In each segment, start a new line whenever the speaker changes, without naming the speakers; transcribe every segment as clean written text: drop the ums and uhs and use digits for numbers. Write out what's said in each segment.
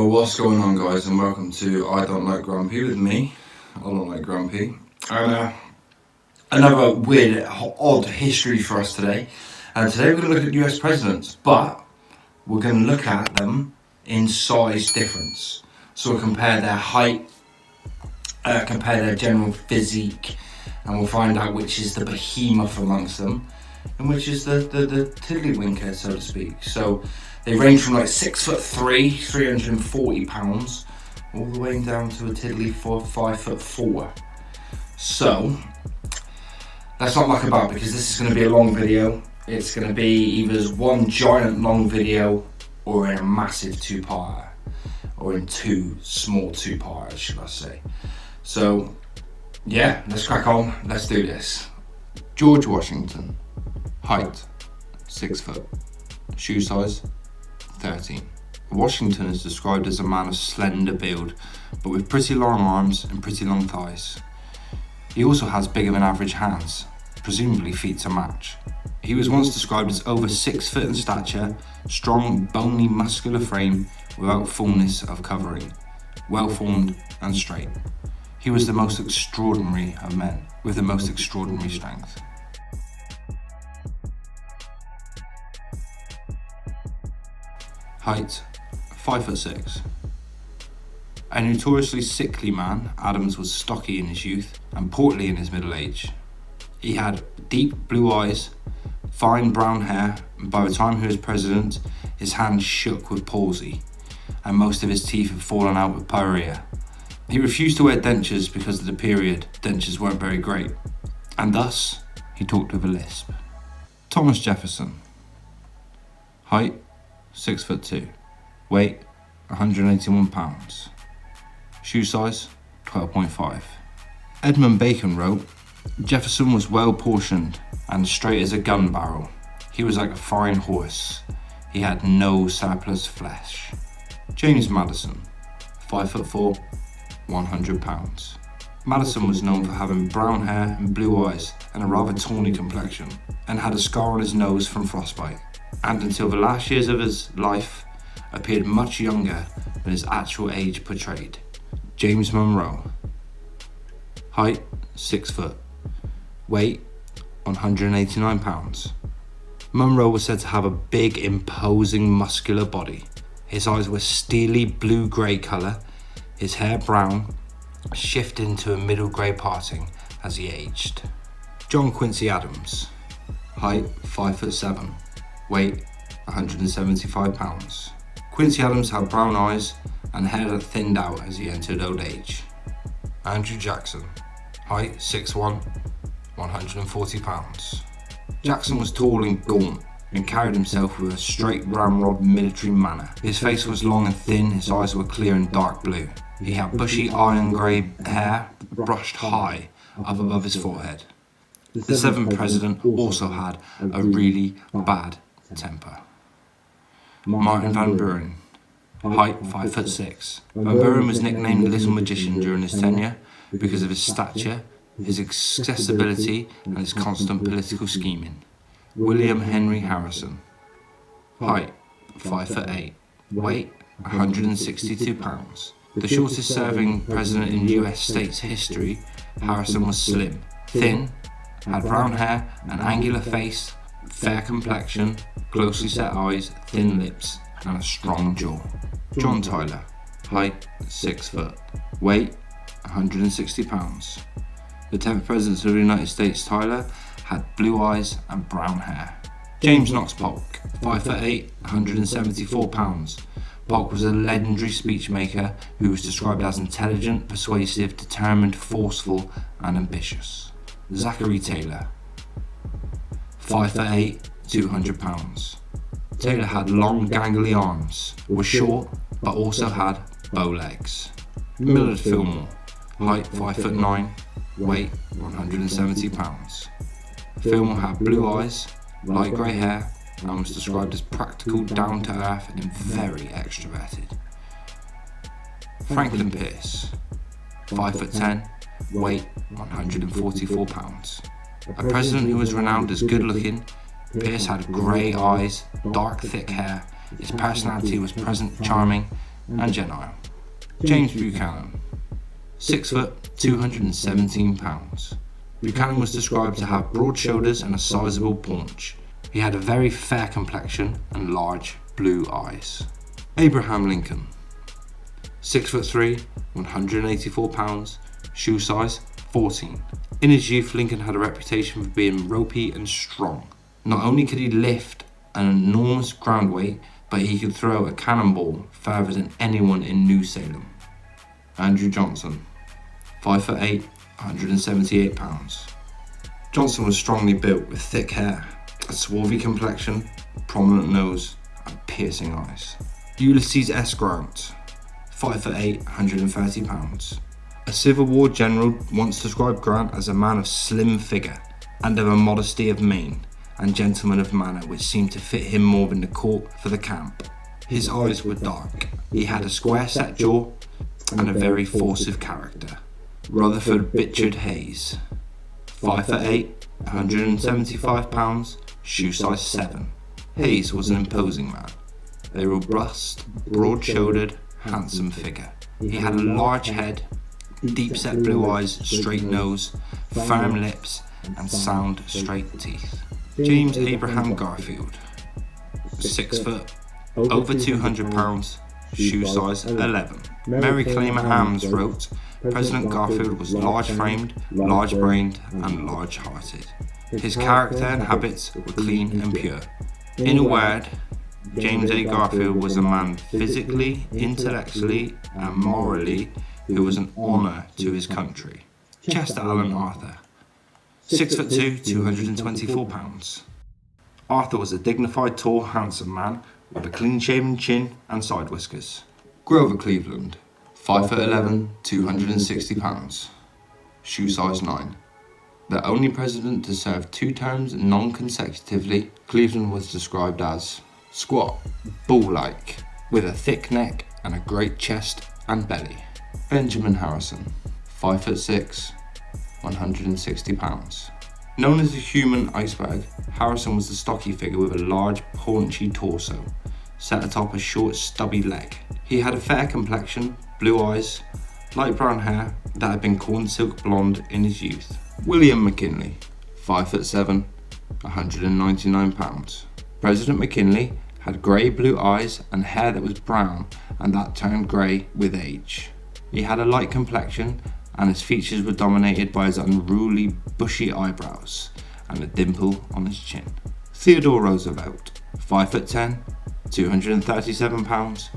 What's going on, guys, and welcome to I Don't Like Grumpy with me. I Don't Like Grumpy. And another weird, odd history for us today. And today we're going to look at US presidents, but we're going to look at them in size difference. So we'll compare their height, compare their general physique, and we'll find out which is the behemoth amongst them and which is the tiddlywinker, so to speak. So they range from like 6'3", 340 pounds, all the way down to a tiddly 5'4". So let's not muck about, because this is going to be a long video. It's going to be either one giant long video or in a massive two-parter, or in two small two-parters, should I say. So yeah, let's crack on. Let's do this. George Washington, height 6 foot, shoe size 13. Washington is described as a man of slender build, but with pretty long arms and pretty long thighs. He also has bigger than average hands, presumably feet to match. He was once described as over 6 foot in stature, strong, bony, muscular frame without fullness of covering, well formed and straight. He was the most extraordinary of men, with the most extraordinary strength. Height 5'6". A notoriously sickly man, Adams was stocky in his youth and portly in his middle age. He had deep blue eyes, fine brown hair, and by the time he was president, his hands shook with palsy, and most of his teeth had fallen out with pyorrhea. He refused to wear dentures because of the period dentures weren't very great, and thus he talked with a lisp. Thomas Jefferson. Height 6'2", weight 181 pounds, shoe size 12.5. Edmund Bacon wrote, Jefferson was well portioned and straight as a gun barrel. He was like a fine horse. He had no surplus flesh. James Madison, 5'4", 100 pounds. Madison was known for having brown hair and blue eyes and a rather tawny complexion, and had a scar on his nose from frostbite, and until the last years of his life appeared much younger than his actual age portrayed. James Monroe. Height 6 foot, weight 189 pounds. Monroe was said to have a big, imposing, muscular body. His eyes were steely blue-grey colour, his hair brown, shifting to a middle grey parting as he aged. John Quincy Adams. Height 5'7", weight 175 pounds. Quincy Adams had brown eyes and hair that thinned out as he entered old age. Andrew Jackson. Height 6'1", 140 pounds. Jackson was tall and gaunt and carried himself with a straight ramrod military manner. His face was long and thin, his eyes were clear and dark blue. He had bushy iron grey hair brushed high up above his forehead. The seventh president also had a really bad temper. Martin Van Buren. Height 5'6". Van Buren was nicknamed the Little Magician during his tenure because of his stature, his accessibility, and his constant political scheming. William Henry Harrison. Height 5'8", weight 162 pounds. The shortest serving president in US states history, Harrison was slim, thin, had brown hair, an angular face, fair complexion, closely set eyes, thin lips, and a strong jaw. John Tyler. Height 6 foot, weight 160 pounds. The 10th President of the United States, Tyler, had blue eyes and brown hair. James Knox Polk. 5'8", 174 pounds. Polk was a legendary speechmaker who was described as intelligent, persuasive, determined, forceful, and ambitious. Zachary Taylor. 5'8", 200 pounds. Taylor had long, gangly arms, was short, but also had bow legs. Millard Fillmore. Height 5'9", weight 170 pounds. Fillmore had blue eyes, light grey hair, and was described as practical, down-to-earth, and very extroverted. Franklin Pierce. 5'10", weight 144 pounds. A president who was renowned as good-looking, Pierce had grey eyes, dark thick hair. His personality was pleasant, charming, and gentile. James Buchanan, 6 foot, 217 pounds. Buchanan was described to have broad shoulders and a sizable paunch. He had a very fair complexion and large blue eyes. Abraham Lincoln, 6 foot 3, 184 pounds, shoe size 14. In his youth, Lincoln had a reputation for being ropey and strong. Not only could he lift an enormous ground weight, but he could throw a cannonball further than anyone in New Salem. Andrew Johnson, 5 foot 8, 178 pounds. Johnson was strongly built with thick hair, a swarthy complexion, prominent nose, and piercing eyes. Ulysses S. Grant, 5 foot 8, 130 pounds. A Civil War general once described Grant as a man of slim figure and of a modesty of mien and gentleman of manner which seemed to fit him more than the court for the camp. His eyes were dark. He had a square set jaw and a very forcive character. Rutherford Bichard Hayes, 5 foot 8, 175 pounds, shoe size 7. Hayes was an imposing man, a robust, broad-shouldered, handsome figure. He had a large head, deep-set blue eyes, straight nose, firm lips, and sound, straight teeth. James Abraham Garfield, 6 foot, over 200 pounds, shoe size 11. Mary Claimer Ames wrote, President Garfield was large-framed, large-brained, and large-hearted. His character and habits were clean and pure. In a word, James A. Garfield was a man physically, intellectually, and morally who was an honour to his country. Chester Alan Arthur, 6 foot 2, 224 pounds. Arthur was a dignified, tall, handsome man with a clean-shaven chin and side whiskers. Grover Cleveland, 5 foot 11, 260 pounds. Shoe size 9. The only president to serve 2 terms non-consecutively, Cleveland was described as squat, bull-like, with a thick neck and a great chest and belly. Benjamin Harrison, 5 foot 6, 160 pounds. Known as the human iceberg, Harrison was a stocky figure with a large, paunchy torso, set atop a short, stubby leg. He had a fair complexion, blue eyes, light brown hair that had been corn silk blonde in his youth. William McKinley, 5 foot 7, 199 pounds. President McKinley had grey blue eyes and hair that was brown and that turned grey with age. He had a light complexion and his features were dominated by his unruly bushy eyebrows and a dimple on his chin. Theodore Roosevelt, 5 foot 10, 237 pounds,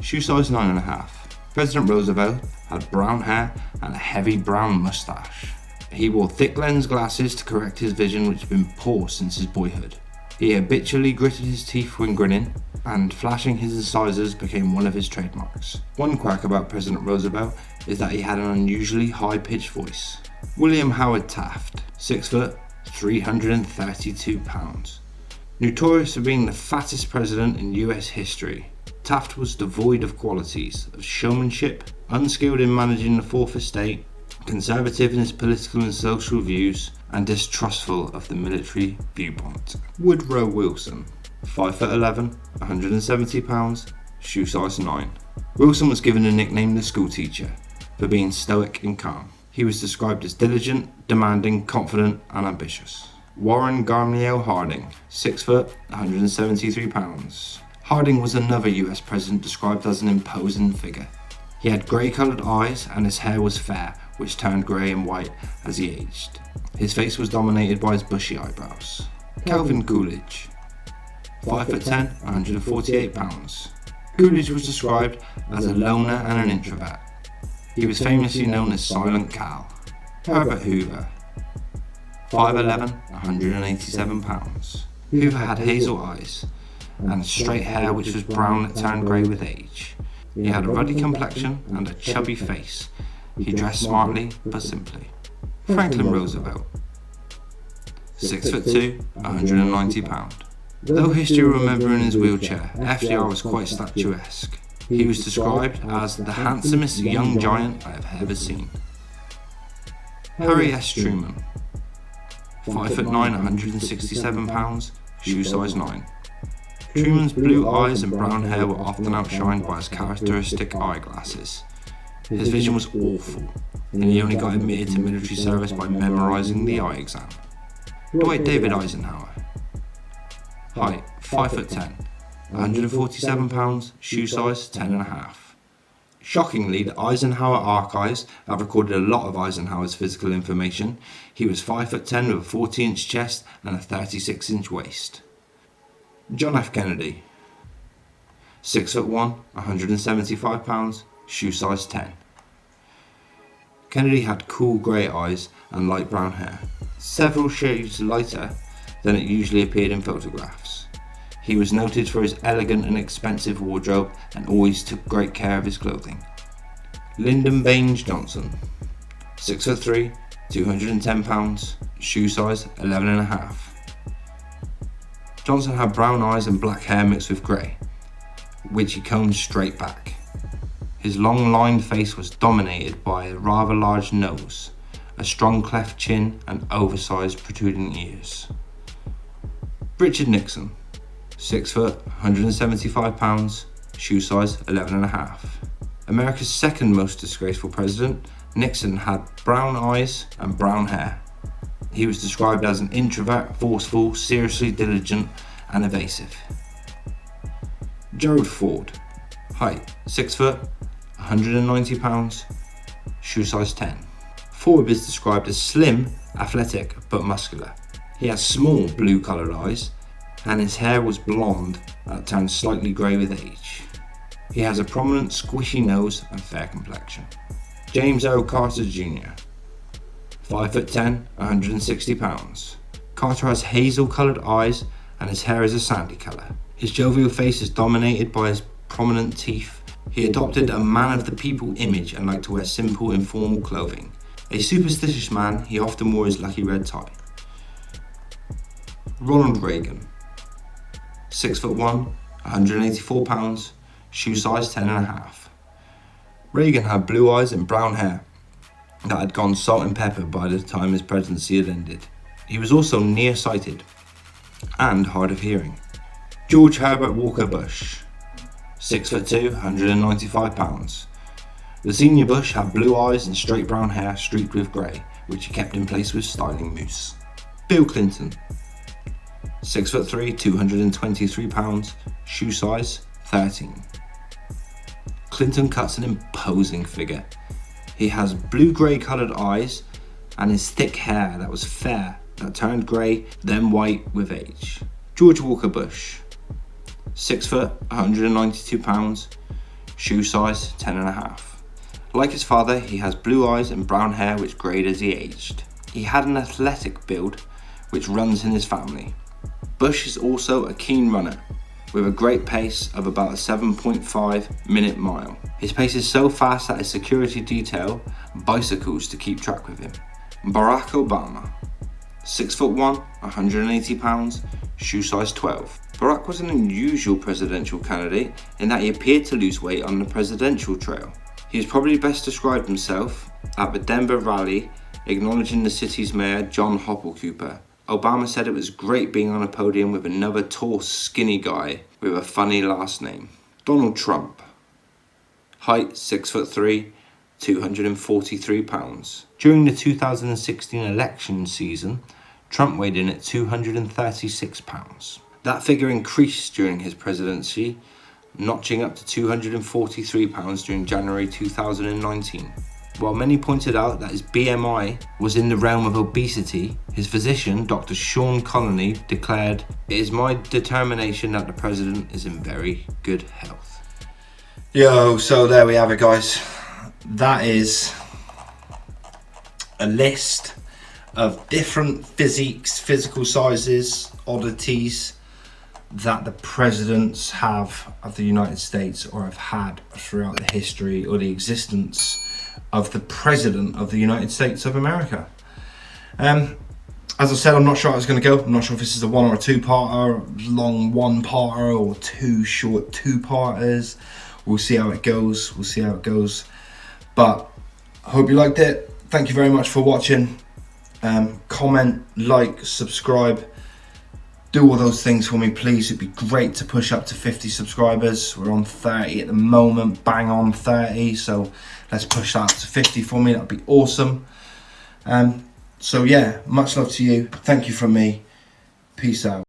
shoe size 9.5. President Roosevelt had brown hair and a heavy brown moustache. He wore thick lens glasses to correct his vision, which had been poor since his boyhood. He habitually gritted his teeth when grinning, and flashing his incisors became one of his trademarks. One quirk about President Roosevelt is that he had an unusually high-pitched voice. William Howard Taft, 6 foot, 332 pounds. Notorious for being the fattest president in US history, Taft was devoid of qualities of showmanship, unskilled in managing the Fourth Estate, conservative in his political and social views, and distrustful of the military viewpoint. Woodrow Wilson, 5 foot 11, 170 pounds, shoe size 9. Wilson was given the nickname the school teacher for being stoic and calm. He was described as diligent, demanding, confident, and ambitious. Warren Gamaliel Harding, 6 foot, 173 pounds. Harding was another US president described as an imposing figure. He had grey-coloured eyes and his hair was fair, which turned grey and white as he aged. His face was dominated by his bushy eyebrows. Calvin Coolidge, 5 foot 10, 148 pounds. Coolidge was described as a loner and an introvert. He was famously known as Silent Cal. Herbert Hoover, 5'11", 187 pounds. Hoover had hazel eyes and straight hair which was brown that turned grey with age. He had a ruddy complexion and a chubby face. He dressed smartly but simply. Franklin Roosevelt, 6 foot 2, 190 pounds. Though history will remember in his wheelchair, FDR was quite statuesque. He was described as the handsomest young giant I have ever seen. Harry S. Truman, 5 foot 9, 167 pounds, shoe size 9. Truman's blue eyes and brown hair were often outshined by his characteristic eyeglasses. His vision was awful, and he only got admitted to military service by memorising the eye exam. Dwight David Eisenhower. Height 5'10", 147 pounds, shoe size 10.5. Shockingly, the Eisenhower archives have recorded a lot of Eisenhower's physical information. He was 5'10" with a 40-inch chest and a 36-inch waist. John F. Kennedy. 6'1", 175 pounds, shoe size 10. Kennedy had cool grey eyes and light brown hair, several shades lighter than it usually appeared in photographs. He was noted for his elegant and expensive wardrobe and always took great care of his clothing. Lyndon Baines Johnson. 6'3", 210 pounds, shoe size 11.5. Johnson had brown eyes and black hair mixed with grey, which he combed straight back. His long lined face was dominated by a rather large nose, a strong cleft chin and oversized protruding ears. Richard Nixon. 6 foot, 175 pounds, shoe size 11.5. America's second most disgraceful president, Nixon had brown eyes and brown hair. He was described as an introvert, forceful, seriously diligent and evasive. Gerald Ford. Height 6 foot, 190 pounds, shoe size 10. Ford is described as slim, athletic but muscular. He has small blue coloured eyes and his hair was blonde that turned slightly grey with age. He has a prominent squishy nose and fair complexion. James Earl Carter Jr. 5'10", 160 pounds. Carter has hazel coloured eyes and his hair is a sandy colour. His jovial face is dominated by his prominent teeth. He adopted a man of the people image and liked to wear simple, informal clothing. A superstitious man, he often wore his lucky red tie. Ronald Reagan. 6'1", 184 pounds, shoe size 10.5. Reagan had blue eyes and brown hair that had gone salt and pepper by the time his presidency had ended. He was also nearsighted and hard of hearing. George Herbert Walker Bush. 6'2", 195 pounds. The senior Bush had blue eyes and straight brown hair streaked with grey, which he kept in place with styling mousse. Bill Clinton. 6'3", 223 pounds, shoe size 13. Clinton cuts an imposing figure. He has blue-grey coloured eyes and his thick hair that was fair, that turned grey, then white with age. George Walker Bush. 6 foot, 192 pounds, shoe size 10.5. Like his father, he has blue eyes and brown hair which greyed as he aged. He had an athletic build which runs in his family. Bush is also a keen runner, with a great pace of about a 7.5 minute mile. His pace is so fast that his security detail bicycles to keep track with him. Barack Obama. 6'1", 180 pounds, shoe size 12. Barack was an unusual presidential candidate in that he appeared to lose weight on the presidential trail. He has probably best described himself at the Denver rally acknowledging the city's mayor John Hopple-Cooper. Obama said it was great being on a podium with another tall, skinny guy with a funny last name. Donald Trump. Height 6'3", 243 pounds. During the 2016 election season, Trump weighed in at 236 pounds. That figure increased during his presidency, notching up to 243 pounds during January 2019. While many pointed out that his BMI was in the realm of obesity, his physician, Dr. Sean Conley, declared, "It is my determination that the president is in very good health."
So there we have it, guys. That is a list of different physical sizes, oddities that the presidents have of the United States or have had throughout the history or the existence of the President of the United States of America. As I said, I'm not sure how it's going to go. I'm not sure if this is a one or a two-parter, long one-parter, or two short two-parters. We'll see how it goes. But I hope you liked it. Thank you very much for watching. Comment, like, subscribe. do all those things for me, please. It'd be great to push up to 50 subscribers. We're on 30 at the moment, bang on 30. So let's push that up to 50 for me. That'd be awesome. So yeah, much love to you. Thank you from me. Peace out.